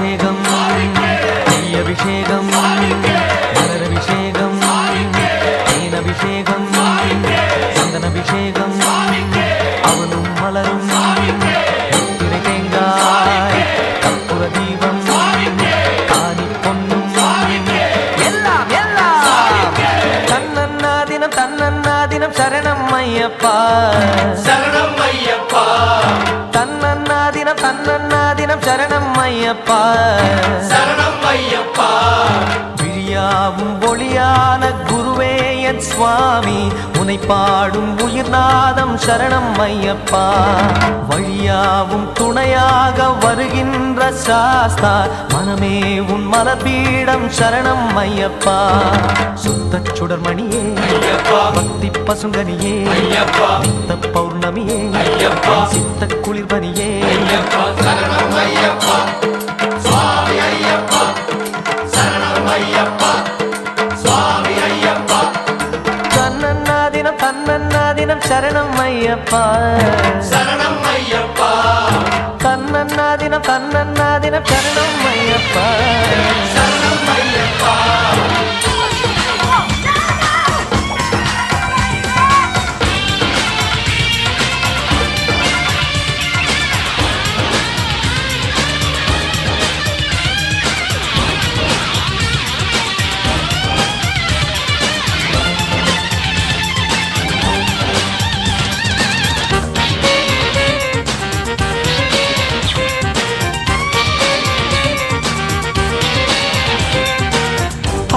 அபிஷேகம் நெய் அபிஷேகம் மலர் அபிஷேகம் தேன் அபிஷேகம் சந்தன அபிஷேகம் அவனும் மலரும் முத்திரை தேங்காய் கற்பூர தீபம் காணி பொன்னும் எல்லாம் எல்லாம் தன்னன்னாதினம் தன்னன்னாதினம் சரணம் ஐயப்பா சரணம் ஐயப்பா தன்னன்னாதினம் தன்னன்னாதினம் சரணம் ஐயப்பா சரணம் ஐயப்பா விழியாவும் ஒளியான குருவே என் சுவாமி உனை பாடும் உயிர்நாதம் சரணம் ஐயப்பா வழியாவும் துணையாக வருகின்ற சாஸ்தா மனமே உன் மலர்பீடம் சரணம் ஐயப்பா சுத்த சுடர்மணியே பக்தி பசுங்கனியே நித்த பௌர்ணமியே சித்த குளிர்பனியே சரணம் ஐயப்பா சுவாமி ஐயப்பா சரணம் ஐயப்பா சுவாமி ஐயப்பா தன்னன்னாதினம் தன்னன்னாதினம் சரணம் ஐயப்பா சரணம் ஐயப்பா தன்னன்னாதினம் தன்னன்னாதினம் சரணம் ஐயப்பா சரணம் ஐயப்பா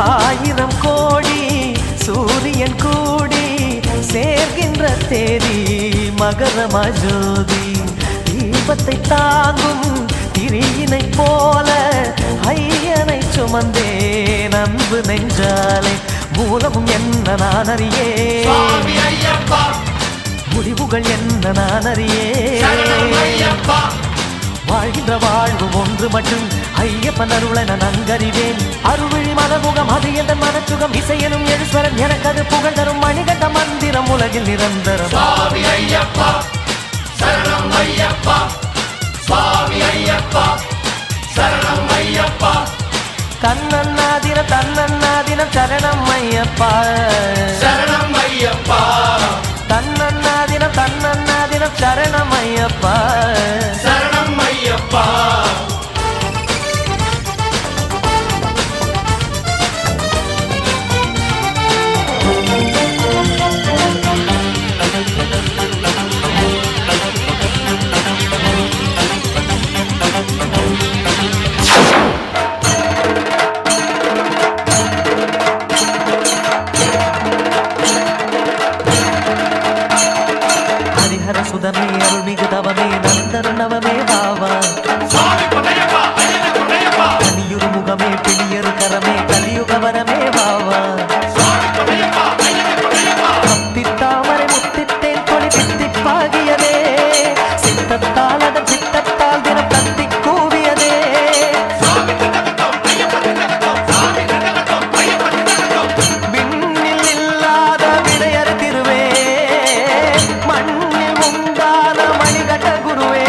ஆயிரம் கோடி சூரியன் கூடி சேர்கின்ற தேதி மகரமா ஜோதி தீபத்தை தாங்கும் திரியினை போல ஐயனை சுமந்தேன் அன்பு நெஞ்சாலே மூலமும் என்ன நான் அறியே சுவாமி ஐயப்பா முடிவுகள் என்ன நான் அறியே சரணம் ஐயப்பா வாழ்கின்ற வாழ்வு ஒன்று மட்டும் ஐயப்பன் அருளை நான் நன்கறிவேன் அருள்விழி மனமுகம் அது என்ற மனச்சுகம் இசையனும் எழுஸ்வரன் எனக்கு அது புகழ் தரும் மணிகண்ட மந்திரம் உலகில் நிரந்தரம் சுவாமி ஐயப்பா சரணம் ஐயப்பா சுவாமி ஐயப்பா சரணம் ஐயப்பா தன்னன்னாதினம் தன்னன்னாதினம் சரணம் ஐயப்பா சரணம் ஐயப்பா தன்னன்னாதினம் தன்னன்னாதினம் சரணம் ஐயப்பா சரணம் ஐயப்பா ஹரிஹர சுதமே அருள்மிகு தவமே நந்தன நவமே பாவா சுவாமி பொன்னையப்பா ஐயனே பொன்னையப்பா கலியுரு முகமே பிடியரு கரமே கலியுகவரமே பாவா சுவாமி பொன்னையப்பா ஐயனே பொன்னையப்பா முத்தித்தாமரை முத்தித்தேன் கொடி தித்திப்பாகியதே சித்தத்தால் அதன் சித்தத்தால் தினம் கத்தி கூவியதே சுவாமி திண்டகத்தோம் ஐயப்பா திண்டகத்தோம் சுவாமி திண்டகத்தோம் ஐயப்பா திண்டகத்தோம் விண்ணில் இல்லாத விடையறு திருவே மண்ணில் உண்டான மணிகண்ட குருவே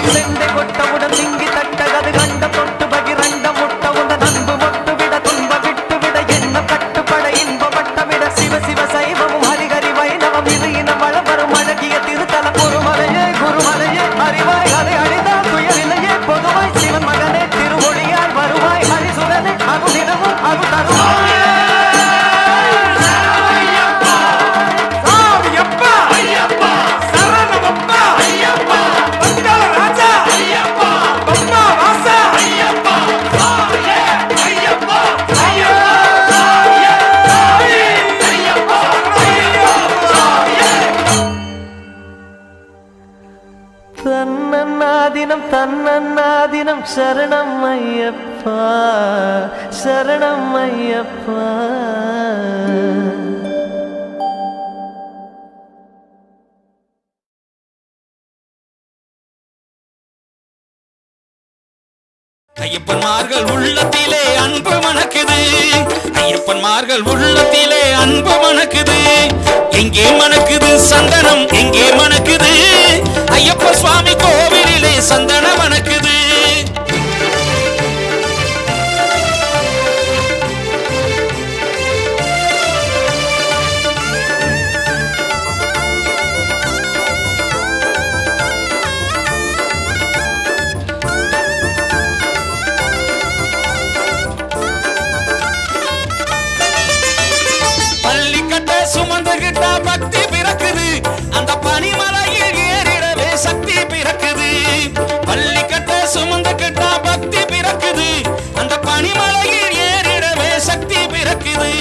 செண்டை கொட்டவுடன் திங்கி தட்டகது கண்ட தொட்டு பகிரண்ட முட்ட உடன் அன்பு மொட்டு விட துன்ப விட்டு விட என்ன கட்டுப்பட இன்பப்பட்ட விட சிவ சிவ சைவமும் ஹரிஹரி வைணவம் இது இனம் வளம் வரும் அழகிய திருத்தல பொறுமலையே குருமலையே அறிவாய் அதை அழிந்தால் துயரிலையே பொதுவாய் சிவன் மகனே திருமொழியாய் வருவாய் ஹரிசுரனே அகுதினமும் அகு தருவாய் தன்னன்னாதினம் தன்னன்னாதினம் சரணம் ஐயப்பா சரணம் ஐயப்பா ஐயப்பன்மார்கள் உள்ளத்திலே அன்பு மணக்குது, ஐயப்பன்மார்கள் உள்ளத்திலே அன்பு மணக்குது. எங்கே மணக்குது சந்தனம், எங்கே மணக்குது ஐயப்ப சுவாமி கோவிலிலே சந்தனம் மணக்குது. சுமந்துகிட்டா பக்தி பிறக்குது, அந்த பனிமலையில் ஏறிடவே சக்தி பிறக்குது. பள்ளிக்கட்ட சுமந்துகிட்டா பக்தி பிறக்குது, அந்த பனிமலையில் ஏறிடவே சக்தி பிறக்குது.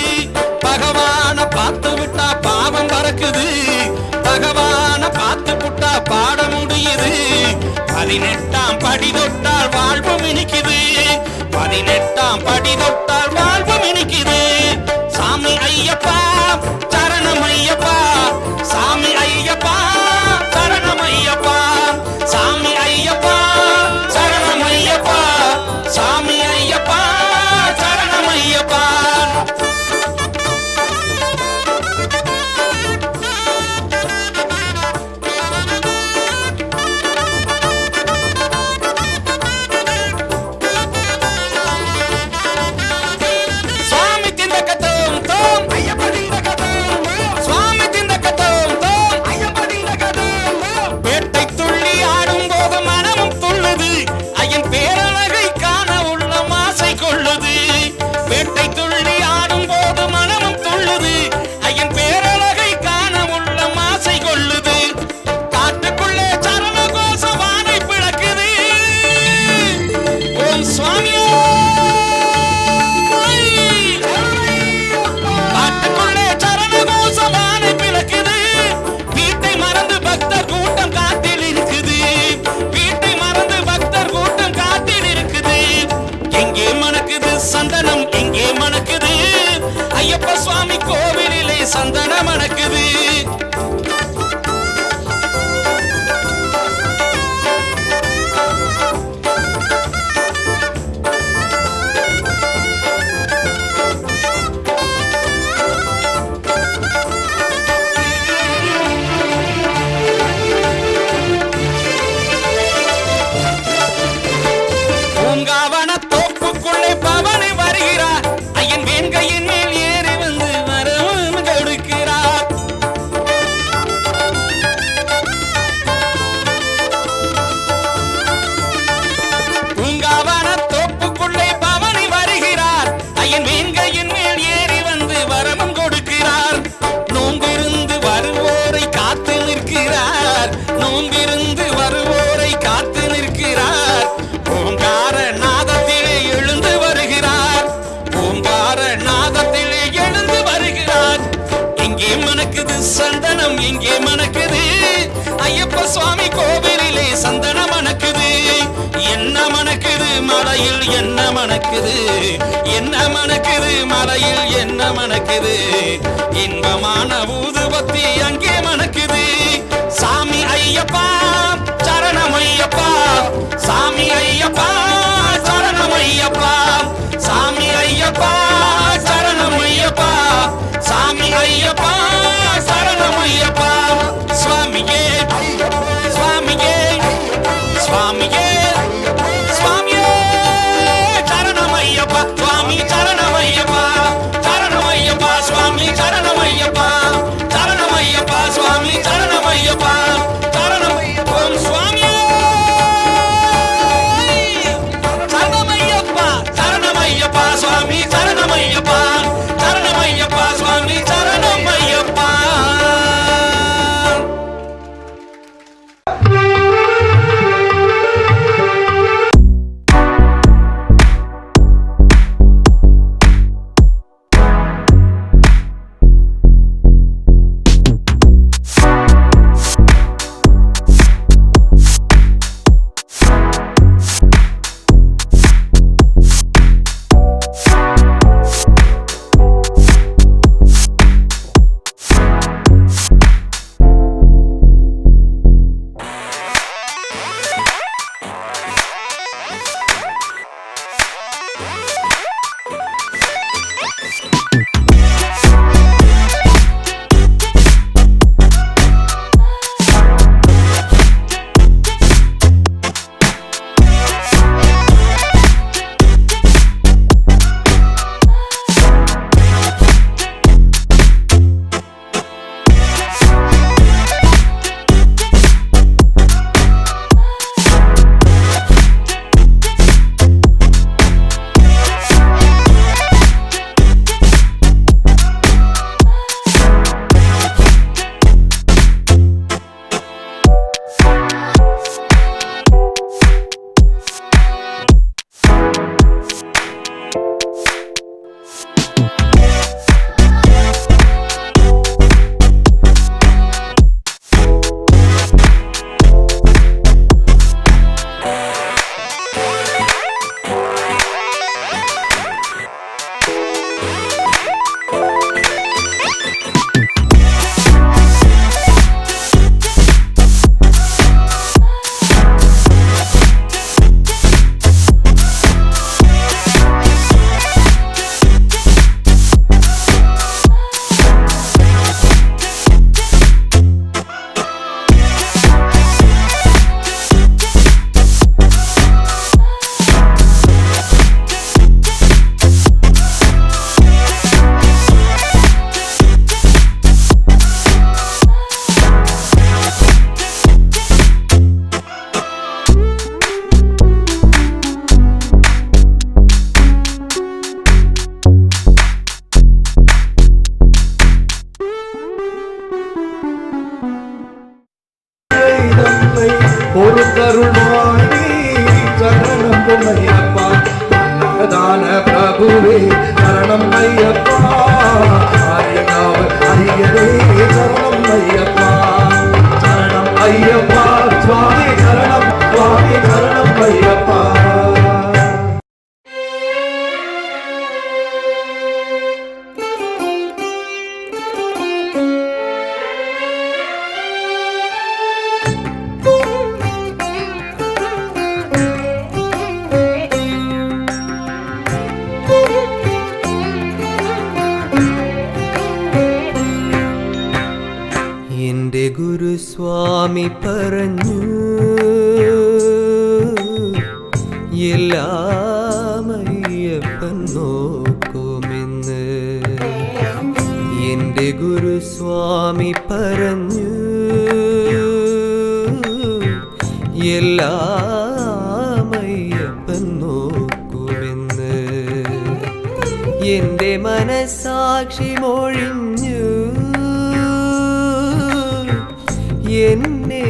பகவான பார்த்து விட்டா பாவம் பறக்குது, பகவான பார்த்து விட்டா பாட முடியுது. 18ஆம் படி தொட்டால் வாழ்வு மினிக்குது, 18ஆம் படி தொட்டால் வாழ்வு மினிக்குது. சாமி ஐயப்பா சரணம் ஐயப்பா, சாமி ஐயப்பா சரணம் ஐயப்பா, சாமி ஐயப்பா சரணம் ஐயப்பா, சாமி ஐயப்பா சரணம் ஐயப்பா. சந்தனம் எங்கே மணக்குது ஐயப்ப சுவாமி கோவிலிலே சந்தனம் மணக்குது. பூங்காவன தோப்புக்குள்ளே பவனி வருகிறார், ஐயன் வேங்கையின் மேல் ஏறி வந்து வரவும் கொடுக்கிறார். பூங்காவன தோப்புக்குள்ளே பவனி வருகிறார், ஐயன் வேங்கையின் மேல் ஏறி வந்து வரவும் கொடுக்கிறார். நோம்பிருந்து வருவோரை காத்து நிற்கிறார், நோம்பிருந்து வருவோரை காத்து நிற்கிறார். ஓங்கார நாதத்திலே எழுந்து வருகிறார், ஓங்கார நாதத்திலே எழுந்து வருகிறார். எங்கே மணக்குது சந்தனம், எங்கே மணக்குது ஐயப்ப சுவாமி கோவிலிலே சந்தனம் மணக்குது. என்ன மணக்குது மலையில், என்ன மணக்குது, என்ன மணக்குது மலையில், என்ன மணக்குது இன்பமான ஊதுபத்தி அங்கே மணக்குது. சாமி ஐயப்பா சரணம் ஐயப்பா, சாமி ஐயப்பா சரணம் ஐயப்பா, சாமி ஐயப்பா சரணம் ஐயப்பா, சாமி ஐயப்பா சரணம் ஐயப்பா. சுவாமியே சுவாமியே சுவாமியே சுவாமியே சரணம் ஐயப்பா, சுவாமி சரணம் ஐயப்பா, சரணம் ஐயப்பா சுவாமி சரணம் ஐயப்பா, சரணம் ஐயப்பா சுவாமி சரணம் ஐயப்பா, சரணம் ஓம் சுவாமியே சரணமையப்பா, சரணமையப்பா சுவாமி சரணமையப்பா, சரணமையப்பா சுவாமி சரணமையப்பா. പ്രഭുവേ ശരണം അയ്യപ്പ ആര്യനാവ് അയ്യരേ ശരണം അയ്യപ്പ ശരണം അയ്യപ്പ സ്വാമി ശരണം അയ്യപ്പ എന്റെ ഗുരുസ്വാമി പറഞ്ഞു എല്ലാം അയ്യപ്പൻ നോക്കുമെന്ന് എന്റെ ഗുരുസ്വാമി പറഞ്ഞു എല്ലാം അയ്യപ്പൻ നോക്കുമെന്ന് എന്റെ മനസാക്ഷി മൊഴിഞ്ഞു എന്നെ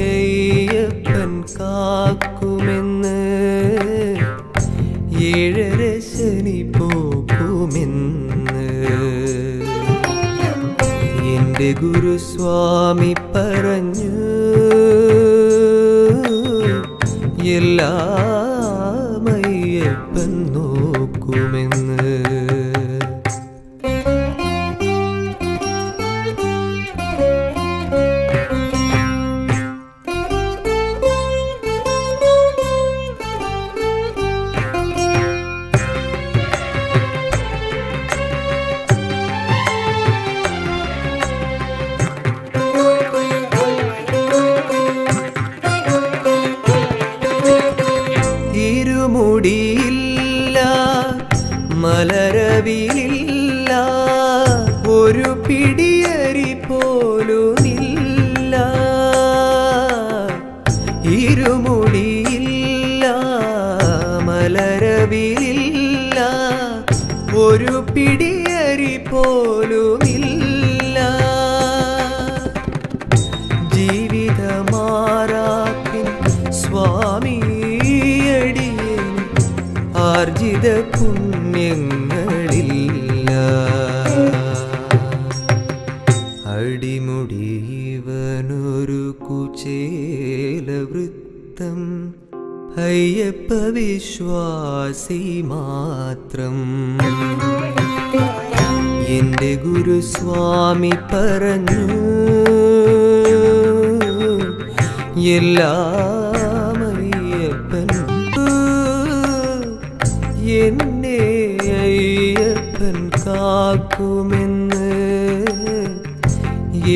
അയ്യപ്പൻ കാക്കുമെന്ന് ഏഴര ശനി പോക്കുമെന്ന് എന്റെ ഗുരുസ്വാമി പറഞ്ഞു എല്ലാം അയ്യപ്പൻ നോക്കുമെന്ന് ഇരുമുടിയില്ല മലരവിലില്ല ഒരു പിടിയരി പോലുമില്ല ഇരുമുടിയില്ല മലരവിലില്ല ഒരു പിടിയരി പോലുമില്ല ജീവിതമാറാപ്പിൻ സ്വാമി ആർജിത പുണ്യങ്ങളില്ല അടിമുടിവനൊരു കുചേലവൃത്തം അയ്യപ്പ വിശ്വാസി മാത്രം എന്റെ ഗുരുസ്വാമി പറഞ്ഞു എല്ലാം അയ്യപ്പൻ എന്നെ അയ്യപ്പൻ കാക്കുമെന്ന്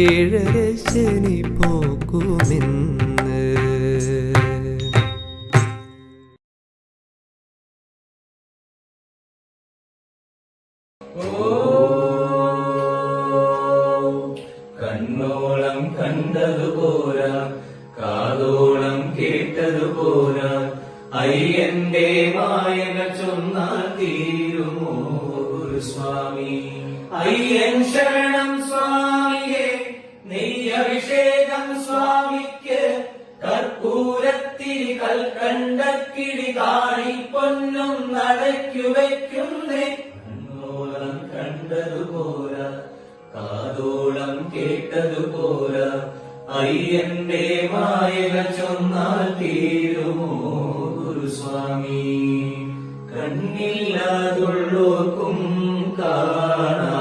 ഏഴര ശനി പോക്കുമെന്ന് കണ്ണോളം കണ്ടതുപോരാ കാതോളം കേട്ടതുപോരാ അയ്യന്റെ മായകൾ ചൊന്നാൽ തീരുമോ സ്വാമി അയ്യൻ ശരണം സ്വാമിയെ നെയ്യഭിഷേകം സ്വാമിക്ക് കർപ്പൂരത്തിരി കൽക്കണ്ടക്കിടി കാണി പൊന്നും നടയ്ക്കു വയ്ക്കുന്നേ കണ്ണോളം കണ്ടതുപോരാ കാതോളം കേട്ടതുപോരാ അയ്യന്റെ മായകൾ ചൊന്നാൽ തീരുമോ ഗുരുസ്വാമി കണ്ണില്ലാതുള്ളോർക്കും കാണാറാകുന്നു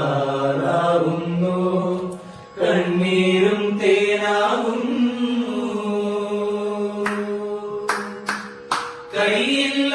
കണ്ണീരും തേനാകുന്നു കൈയില്ല